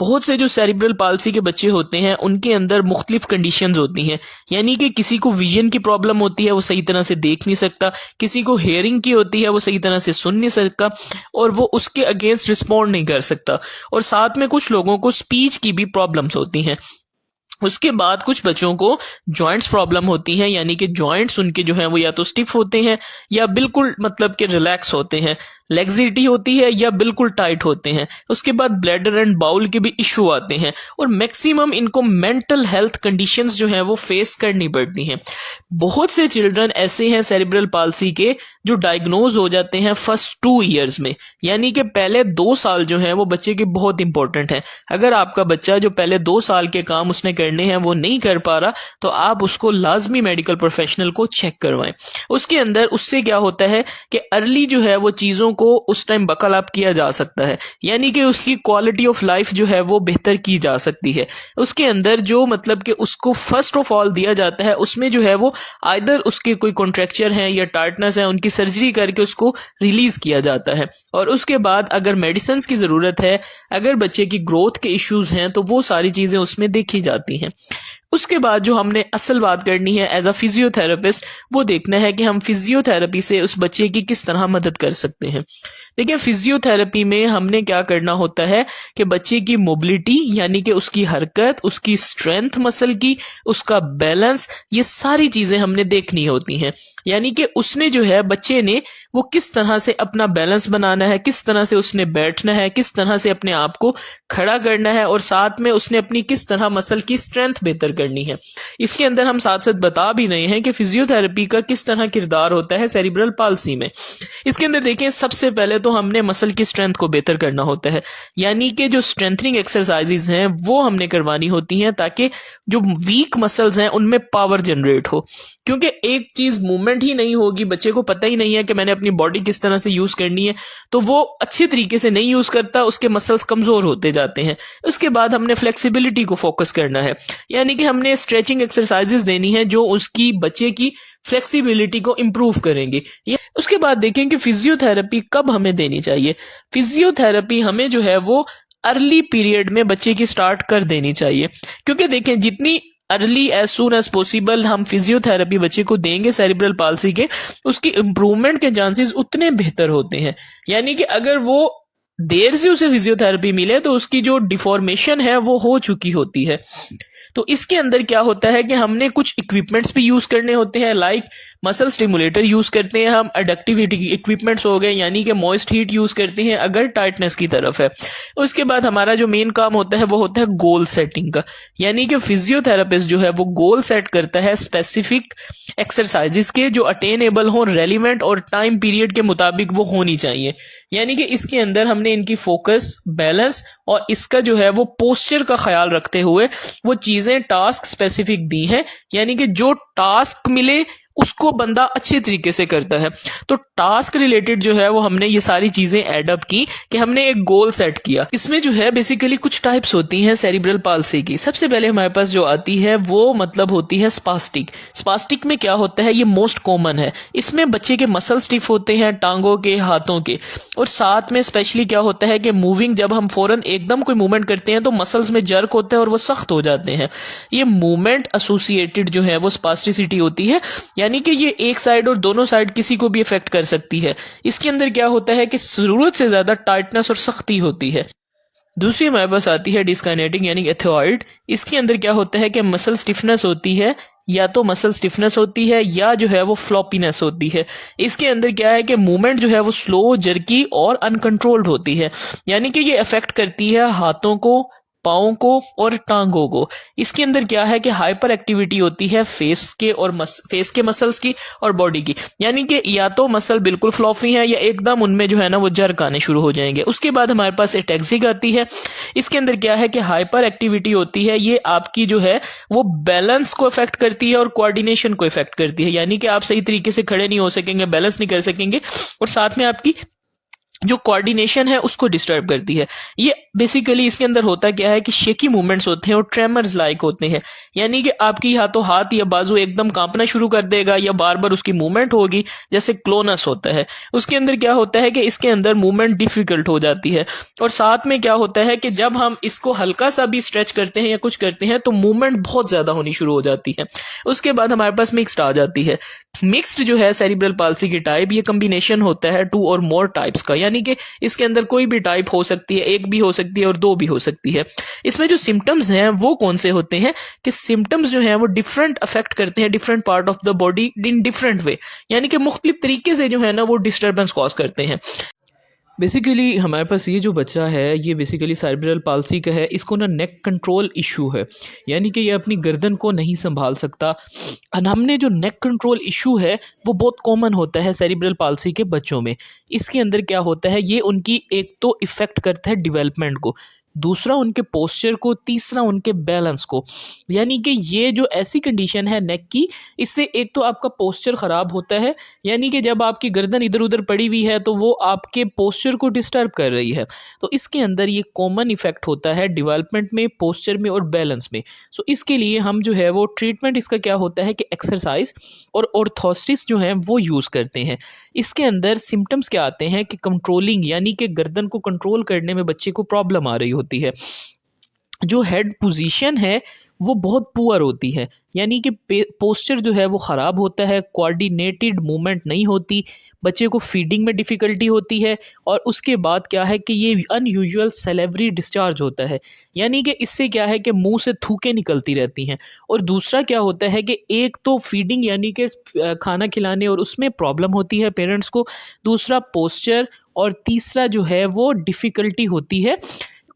बहुत से जो सेरिब्रल पाल्सी के बच्चे होते हैं उनके अंदर मुख्तलिफ कंडीशंस होती हैं, यानी कि किसी को विजन की प्रॉब्लम होती है, वो सही तरह से देख नहीं सकता, किसी को हेयरिंग की होती है, वो सही तरह से सुन नहीं सकता और वो उसके अगेंस्ट रिस्पॉन्ड नहीं कर सकता, और साथ में कुछ लोगों को स्पीच की भी प्रॉब्लम्स होती हैं। उसके बाद कुछ बच्चों को जॉइंट्स प्रॉब्लम होती हैं, यानी कि जॉइंट्स उनके जो हैं वो या तो स्टिफ होते हैं या बिल्कुल मतलब कि रिलैक्स होते हैं, लेग्जिटी होती है या बिल्कुल टाइट होते हैं। उसके बाद ब्लैडर एंड बाउल के भी इशू आते हैं और मैक्सिमम इनको मेंटल हेल्थ कंडीशंस जो हैं वो फेस करनी पड़ती हैं। बहुत से चिल्ड्रन ऐसे हैं सेरिब्रल पाल्सी के जो डायग्नोज हो जाते हैं फर्स्ट 2 ईयर्स में, यानी कि पहले 2 साल जो हैं वो बच्चे के बहुत इंपॉर्टेंट हैं। अगर आपका बच्चा जो पहले 2 साल के काम उसने करने हैं वो नहीं कर पा रहा तो आप उसको लाजमी मेडिकल प्रोफेशनल को चेक करवाएं। उसके अंदर उससे क्या होता है कि अर्ली जो है वो चीजों को उस टाइम बकल अप किया जा सकता है, यानी कि उसकी क्वालिटी ऑफ लाइफ जो है वो बेहतर की जा सकती है। उसके अंदर जो मतलब कि उसको फर्स्ट ऑफ ऑल दिया जाता है उसमें जो है वो आइदर उसके कोई कॉन्ट्रैक्चर हैं या टार्टनेस है, उनकी सर्जरी करके उसको रिलीज किया जाता है। और उसके बाद अगर मेडिसिन की जरूरत है, अगर बच्चे की ग्रोथ के इश्यूज हैं तो वो सारी चीजें उसमें देखी जाती हैं। उसके बाद जो हमने असल बात करनी है एज अ फिजियोथेरेपिस्ट, वो देखना है कि हम फिजियोथेरेपी से उस बच्चे की किस तरह मदद कर सकते हैं। देखिए, फिजियोथेरेपी में हमने क्या करना होता है कि बच्चे की मोबिलिटी यानी कि उसकी हरकत, उसकी स्ट्रेंथ मसल की, उसका बैलेंस, ये सारी चीजें हमने देखनी होती हैं। यानी कि उसने जो है बच्चे ने वो किस तरह से अपना बैलेंस बनाना है, किस तरह से उसने बैठना है, किस तरह से अपने आप को खड़ा करना है और साथ में उसने अपनी किस तरह मसल की स्ट्रेंथ बेहतर करनी है। इसके अंदर हम साथ साथ बता भी रहे हैं कि फिजियोथेरेपी का किस तरह किरदार होता है सेरिब्रल पाल्सी में। इसके अंदर देखें, सबसे पहले तो हमने मसल की स्ट्रेंथ को बेहतर करना होता है, यानी कि जो स्ट्रेंथनिंग एक्सरसाइजेज हैं वो हमने करवानी होती हैं ताकि जो वीक मसल्स हैं उनमें पावर जनरेट हो। क्योंकि एक चीज मूवमेंट ही नहीं होगी, बच्चे को पता ही नहीं है कि मैंने अपनी बॉडी किस तरह से यूज करनी है, तो वो अच्छे तरीके से नहीं यूज करता, उसके मसल्स कमजोर होते जाते हैं। उसके बाद हमने फ्लेक्सिबिलिटी को फोकस करना है, यानी कि हमने स्ट्रेचिंग एक्सरसाइजेस देनी है जो उसकी बच्चे की फ्लेक्सिबिलिटी को इंप्रूव करेंगे। उसके बाद देखें कि फिजियोथेरेपी कब हमें देनी चाहिए। फिजियोथेरेपी हमें जो है वो अर्ली पीरियड में बच्चे की स्टार्ट कर देनी चाहिए, क्योंकि देखें जितनी early as soon as possible हम फिजियोथेरेपी बच्चे को देंगे सेरिब्रल पाल्सी के, उसकी इंप्रूवमेंट के चांसेस उतने बेहतर होते हैं। यानी कि अगर वो देर से उसे फिजियोथेरेपी मिले तो उसकी जो डिफॉर्मेशन है वो हो चुकी होती है। तो इसके अंदर क्या होता है कि हमने कुछ इक्विपमेंट्स भी यूज करने होते हैं, लाइक मसल स्टिमुलेटर यूज करते हैं हम, एडक्टिविटी इक्विपमेंट्स हो गए, यानी कि मॉइस्ट हीट यूज करते हैं अगर टाइटनेस की तरफ है। उसके बाद हमारा जो मेन काम होता है वो होता है गोल सेटिंग का, यानी कि फिजियोथेरेपिस्ट जो है वो गोल सेट करता है स्पेसिफिक एक्सरसाइजेस के जो अटेनेबल हो, रेलिवेंट और टाइम पीरियड के मुताबिक वो होनी चाहिए। यानी कि इसके अंदर हमने इनकी फोकस, बैलेंस और इसका जो है वो पोस्चर का ख्याल रखते हुए वो चीजें टास्क स्पेसिफिक दी हैं, यानी कि जो टास्क मिले उसको बंदा अच्छे तरीके से करता है। तो टास्क रिलेटेड जो है वो हमने ये सारी चीजें एडअप की कि हमने एक गोल सेट किया। इसमें जो है बेसिकली कुछ टाइप्स होती हैं सेरिब्रल पाल्सी की। सबसे पहले हमारे पास जो आती है वो मतलब होती है स्पास्टिक। स्पास्टिक में क्या होता है, ये मोस्ट कॉमन है। इसमें बच्चे के मसल स्टिफ होते हैं, टांगों के, हाथों के, और साथ में स्पेशली क्या होता है कि मूविंग, जब हम फौरन एकदम कोई मूवमेंट करते हैं तो मसल्स में जर्क होता है और वो सख्त हो जाते हैं। ये मूवमेंट एसोसिएटेड जो है वो स्पास्टिसिटी होती है, यानी कि ये एक साइड और दोनों साइड किसी को भी इफेक्ट कर सकती है। इसके अंदर क्या होता है कि जरूरत से ज्यादा टाइटनेस और सख्ती होती है। दूसरी हमारे पास आती है डिस्काइनेटिक यानी एथेरॉइड। इसके अंदर क्या होता है कि मसल स्टिफनेस होती है, या तो मसल स्टिफनेस होती है या जो है वो फ्लॉपीनेस होती है। इसके अंदर क्या है कि मूवमेंट जो है वो स्लो, जर्की और अनकंट्रोल्ड होती है, यानी कि ये अफेक्ट करती है हाथों को, पाँव को और टांगों को। इसके अंदर क्या है कि हाइपर एक्टिविटी होती है फेस के और फेस के मसल्स की और बॉडी की, यानी कि या तो मसल बिल्कुल फ्लॉफी है या एकदम उनमें जो है ना वो जर्क आने शुरू हो जाएंगे। उसके बाद हमारे पास एटैक्सिक आती है। इसके अंदर क्या है कि हाइपर एक्टिविटी होती है, ये आपकी जो है वो बैलेंस को इफेक्ट करती है और कोऑर्डिनेशन को इफेक्ट करती है, यानी कि आप सही तरीके से खड़े नहीं हो सकेंगे, बैलेंस नहीं कर सकेंगे, और साथ में आपकी जो कोऑर्डिनेशन है उसको डिस्टर्ब करती है। ये बेसिकली इसके अंदर होता क्या है कि शेकी मूवमेंट्स होते हैं और ट्रेमर्स लाइक होते हैं, यानी कि आपकी हाथों हाथ या बाजू एकदम कांपना शुरू कर देगा या बार बार उसकी मूवमेंट होगी, जैसे क्लोनस होता है। उसके अंदर क्या होता है कि इसके अंदर मूवमेंट डिफिकल्ट हो जाती है, और साथ में क्या होता है कि जब हम इसको हल्का सा भी स्ट्रेच करते हैं या कुछ करते हैं तो मूवमेंट बहुत ज्यादा होनी शुरू हो जाती है। उसके बाद हमारे पास मिक्स्ड आ जाती है। मिक्स्ड जो है सेरिब्रल पाल्सी की टाइप, ये कम्बिनेशन होता है टू और मोर टाइप्स का, यानी कि इसके अंदर कोई भी टाइप हो सकती है, एक भी हो सकती है और दो भी हो सकती है। इसमें जो सिम्टम्स हैं वो कौन से होते हैं कि सिम्टम्स जो हैं वो डिफरेंट अफेक्ट करते हैं different part of the body in different way, यानी कि मुख्तलिफ तरीके से जो है ना वो डिस्टर्बेंस कॉज करते हैं। बेसिकली हमारे पास ये जो बच्चा है ये बेसिकली सेरिब्रल पाल्सी का है। इसको ना नेक कंट्रोल इशू है, यानी कि ये अपनी गर्दन को नहीं संभाल सकता। और हमने जो नेक कंट्रोल इशू है वो बहुत कॉमन होता है सेरिब्रल पाल्सी के बच्चों में। इसके अंदर क्या होता है, ये उनकी एक तो इफ़ेक्ट करता है डेवलपमेंट को, दूसरा उनके पोस्चर को, तीसरा उनके बैलेंस को। यानी कि ये जो ऐसी कंडीशन है नेक की, इससे एक तो आपका पोस्चर ख़राब होता है, यानी कि जब आपकी गर्दन इधर उधर पड़ी हुई है तो वो आपके पोस्चर को डिस्टर्ब कर रही है। तो इसके अंदर ये कॉमन इफ़ेक्ट होता है डेवलपमेंट में, पोस्चर में और बैलेंस में। सो इसके लिए हम जो है वो ट्रीटमेंट इसका क्या होता है कि एक्सरसाइज और ऑर्थोस्टिस जो है वो यूज़ करते हैं। इसके अंदर सिम्टम्स क्या आते हैं कि कंट्रोलिंग, यानी कि गर्दन को कंट्रोल करने में बच्चे को प्रॉब्लम आ रही होती है। जो हेड पोजीशन है वो बहुत पुअर होती है, यानी कि पोस्चर जो है वो ख़राब होता है, कोऑर्डिनेटेड मूवमेंट नहीं होती, बच्चे को फीडिंग में डिफ़िकल्टी होती है। और उसके बाद क्या है कि ये अनयूजुअल सेलेवरी डिस्चार्ज होता है, यानी कि इससे क्या है कि मुंह से थूकें निकलती रहती हैं। और दूसरा क्या होता है कि एक तो फीडिंग यानी कि खाना खिलाने और उसमें प्रॉब्लम होती है पेरेंट्स को, दूसरा पोस्चर, और तीसरा जो है वो डिफ़िकल्टी होती है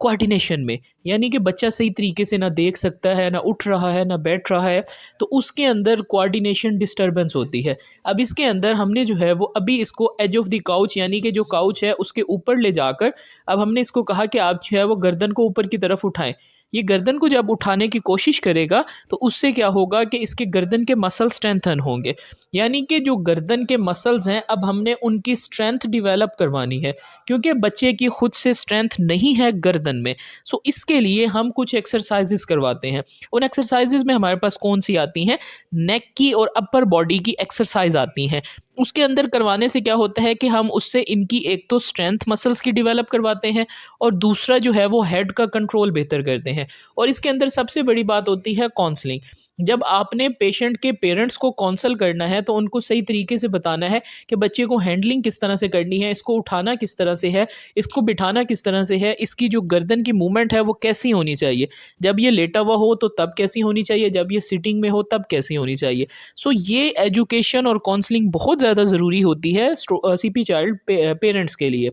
कोऑर्डिनेशन में, यानी कि बच्चा सही तरीके से ना देख सकता है, ना उठ रहा है, ना बैठ रहा है, तो उसके अंदर कोऑर्डिनेशन डिस्टर्बेंस होती है। अब इसके अंदर हमने जो है वो अभी इसको एज ऑफ द काउच, यानी कि जो काउच है उसके ऊपर ले जाकर अब हमने इसको कहा कि आप जो है वो गर्दन को ऊपर की तरफ उठाएं। ये गर्दन को जब उठाने की कोशिश करेगा तो उससे क्या होगा कि इसके गर्दन के मसल स्ट्रेंथन होंगे, यानी कि जो गर्दन के मसल्स हैं अब हमने उनकी स्ट्रेंथ डेवलप करवानी है, क्योंकि बच्चे की खुद से स्ट्रेंथ नहीं है गर्दन में। सो इसके लिए हम कुछ एक्सरसाइजेस करवाते हैं। उन एक्सरसाइजेस में हमारे पास कौन सी आती हैं, नेक की और अपर बॉडी की एक्सरसाइज आती हैं। उसके अंदर करवाने से क्या होता है कि हम उससे इनकी एक तो स्ट्रेंथ मसल्स की डेवलप करवाते हैं, और दूसरा जो है वो हेड का कंट्रोल बेहतर करते हैं। और इसके अंदर सबसे बड़ी बात होती है काउंसलिंग। जब आपने पेशेंट के पेरेंट्स को काउंसल करना है तो उनको सही तरीके से बताना है कि बच्चे को हैंडलिंग किस तरह से करनी है, इसको उठाना किस तरह से है, इसको बिठाना किस तरह से है, इसकी जो गर्दन की मूवमेंट है वो कैसी होनी चाहिए, जब ये लेटा हुआ हो तो तब कैसी होनी चाहिए, जब ये सिटिंग में हो तब कैसी होनी चाहिए। सो ये एजुकेशन और काउंसलिंग बहुत ज़्यादा ज़रूरी होती है सीपी चाइल्ड पेरेंट्स के लिए।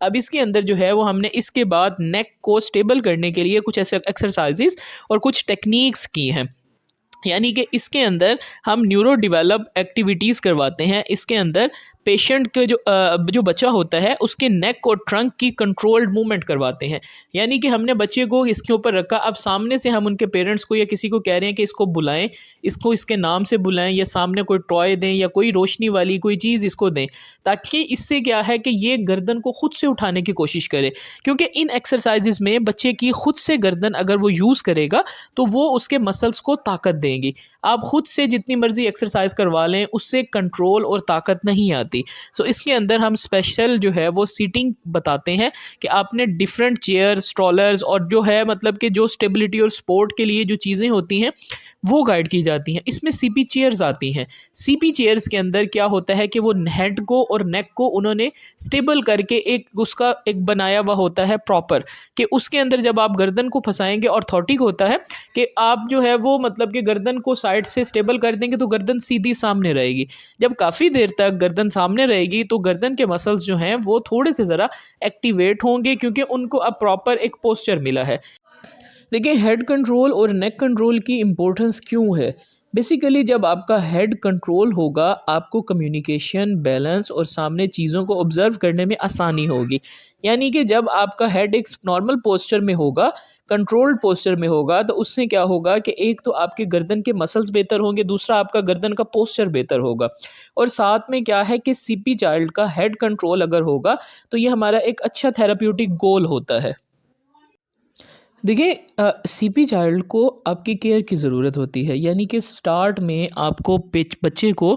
अब इसके अंदर जो है वो हमने इसके बाद नेक को स्टेबल करने के लिए कुछ ऐसे एक्सरसाइजेस और कुछ टेक्निक्स की हैं, यानी कि इसके अंदर हम न्यूरो डेवलप एक्टिविटीज़ करवाते हैं। इसके अंदर पेशेंट के जो बच्चा होता है उसके नेक और ट्रंक की कंट्रोल्ड मूवमेंट करवाते हैं, यानी कि हमने बच्चे को इसके ऊपर रखा, अब सामने से हम उनके पेरेंट्स को या किसी को कह रहे हैं कि इसको बुलाएं, इसको इसके नाम से बुलाएं, या सामने कोई टॉय दें या कोई रोशनी वाली कोई चीज़ इसको दें, ताकि इससे क्या है कि ये गर्दन को खुद से उठाने की कोशिश करे। क्योंकि इन एक्सरसाइजेज में बच्चे की खुद से गर्दन अगर वो यूज़ करेगा तो वो उसके मसल्स को ताकत देंगी। आप खुद से जितनी मर्जी एक्सरसाइज करवा लें उससे कंट्रोल और ताकत नहीं आती। सो इसके अंदर हम स्पेशल जो है वो सीटिंग बताते हैं कि आपने डिफरेंट चेयर, स्ट्रॉलर्स और जो है मतलब कि जो स्टेबिलिटी और सपोर्ट के लिए जो चीज़ें होती हैं वो गाइड की जाती हैं। इसमें सीपी चेयर्स आती हैं। सीपी चेयर्स के अंदर क्या होता है कि वो हेड को और नेक को उन्होंने स्टेबल करके एक उसका एक बनाया हुआ होता है प्रॉपर, कि उसके अंदर जब आप गर्दन को फंसाएंगे, ऑर्थोटिक होता है कि आप जो है वो मतलब कि गर्दन को साइड से स्टेबल कर देंगे तो गर्दन सीधी सामने रहेगी। जब काफ़ी देर तक गर्दन सामने रहेगी तो गर्दन के मसल्स जो हैं वो थोड़े से ज़रा एक्टिवेट होंगे, क्योंकि उनको अब प्रॉपर एक पोस्चर मिला है। देखिए हेड कंट्रोल और नेक कंट्रोल की इम्पोर्टेंस क्यों है। बेसिकली जब आपका हेड कंट्रोल होगा, आपको कम्युनिकेशन, बैलेंस और सामने चीज़ों को ऑब्ज़र्व करने में आसानी होगी। यानी कि जब आपका हेड एक नॉर्मल पोस्चर में होगा, कंट्रोल्ड पोस्चर में होगा, तो उससे क्या होगा कि एक तो आपके गर्दन के मसल्स बेहतर होंगे, दूसरा आपका गर्दन का पोस्चर बेहतर होगा। और साथ में क्या है कि सीपी चाइल्ड का हेड कंट्रोल अगर होगा, तो ये हमारा एक अच्छा थेरेप्यूटिक गोल होता है। देखिए, सीपी चाइल्ड को आपकी केयर की ज़रूरत होती है, यानी कि स्टार्ट में आपको बच्चे को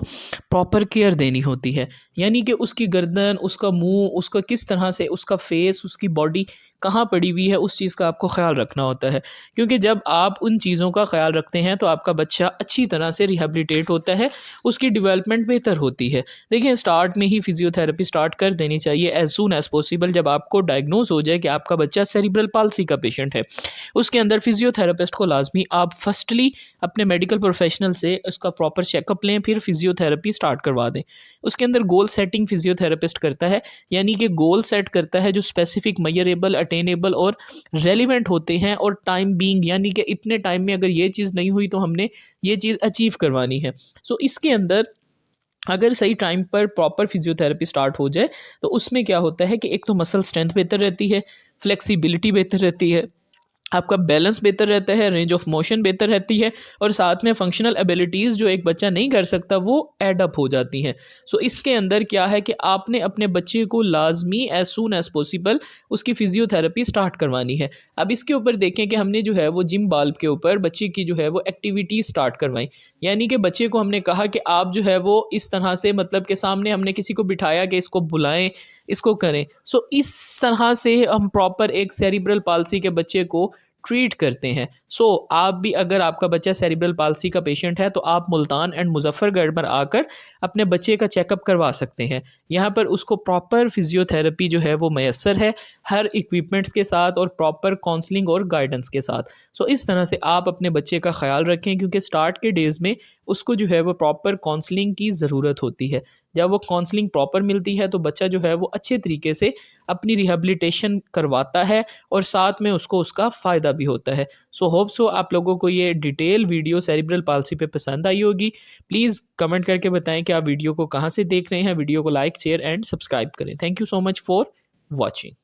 प्रॉपर केयर देनी होती है। यानी कि उसकी गर्दन, उसका मुंह, उसका किस तरह से, उसका फेस, उसकी बॉडी कहाँ पड़ी हुई है, उस चीज़ का आपको ख्याल रखना होता है। क्योंकि जब आप उन चीज़ों का ख्याल रखते हैं तो आपका बच्चा अच्छी तरह से रिहेबिलिटेट होता है, उसकी डेवलपमेंट बेहतर होती है। देखिए, स्टार्ट में ही फिजियोथेरेपी स्टार्ट कर देनी चाहिए एज सून एज़ पॉसिबल। जब आपको डायग्नोज हो जाए कि आपका बच्चा सेरिब्रल पाल्सी का पेशेंट है, उसके अंदर फिजियोथेरेपिस्ट को लाजमी आप फर्स्टली अपने मेडिकल प्रोफेशनल से उसका प्रॉपर चेकअप लें, फिर फिजियोथेरेपी स्टार्ट करवा दें। उसके अंदर गोल सेटिंग फिजियोथेरेपिस्ट करता है, यानी कि गोल सेट करता है जो स्पेसिफिक, मेजरेबल, अटेनेबल और रेलिवेंट होते हैं, और टाइम बीइंग, यानी कि इतने टाइम में अगर ये चीज़ नहीं हुई तो हमने ये चीज़ अचीव करवानी है। सो इसके अंदर अगर सही टाइम पर प्रॉपर फिजियोथेरेपी स्टार्ट हो जाए, तो उसमें क्या होता है कि एक तो मसल स्ट्रेंथ बेहतर रहती है, फ्लेक्सिबिलिटी बेहतर रहती है, आपका बैलेंस बेहतर रहता है, रेंज ऑफ मोशन बेहतर रहती है, और साथ में फंक्शनल एबिलिटीज़ जो एक बच्चा नहीं कर सकता वो एड अप हो जाती हैं। सो इसके अंदर क्या है कि आपने अपने बच्चे को लाजमी एज सून एज़ पॉसिबल उसकी फ़िज़ियोथेरेपी स्टार्ट करवानी है। अब इसके ऊपर देखें कि हमने जो है वो जिम बाल्ब के ऊपर बच्चे की जो है वो एक्टिविटी स्टार्ट करवाई। यानी कि बच्चे को हमने कहा कि आप जो है वो इस तरह से, मतलब के सामने हमने किसी को बिठाया कि इसको बुलाएं, इसको करें। सो इस तरह से हम प्रॉपर एक सेरिब्रल पाल्सी के बच्चे को ट्रीट करते हैं। सो आप भी, अगर आपका बच्चा सेरिब्रल पाल्सी का पेशेंट है, तो आप मुल्तान एंड मुजफ्फरगढ़ पर आकर अपने बच्चे का चेकअप करवा सकते हैं। यहाँ पर उसको प्रॉपर फिजियोथेरेपी जो है वो मैसर है, हर इक्विपमेंट्स के साथ और प्रॉपर काउंसलिंग और गाइडेंस के साथ। सो इस तरह से आप अपने बच्चे का ख्याल रखें, क्योंकि स्टार्ट के डेज़ में उसको जो है वो प्रॉपर काउंसलिंग की ज़रूरत होती है। जब वो काउंसलिंग प्रॉपर मिलती है तो बच्चा जो है वो अच्छे तरीके से अपनी रिहेबिलिटेशन करवाता है, और साथ में उसको उसका फ़ायदा भी होता है। सो होप सो आप लोगों को ये डिटेल वीडियो सेरिब्रल पाल्सी पे पसंद आई होगी। प्लीज़ कमेंट करके बताएं कि आप वीडियो को कहाँ से देख रहे हैं। वीडियो को लाइक, शेयर एंड सब्सक्राइब करें। Thank you so much for watching.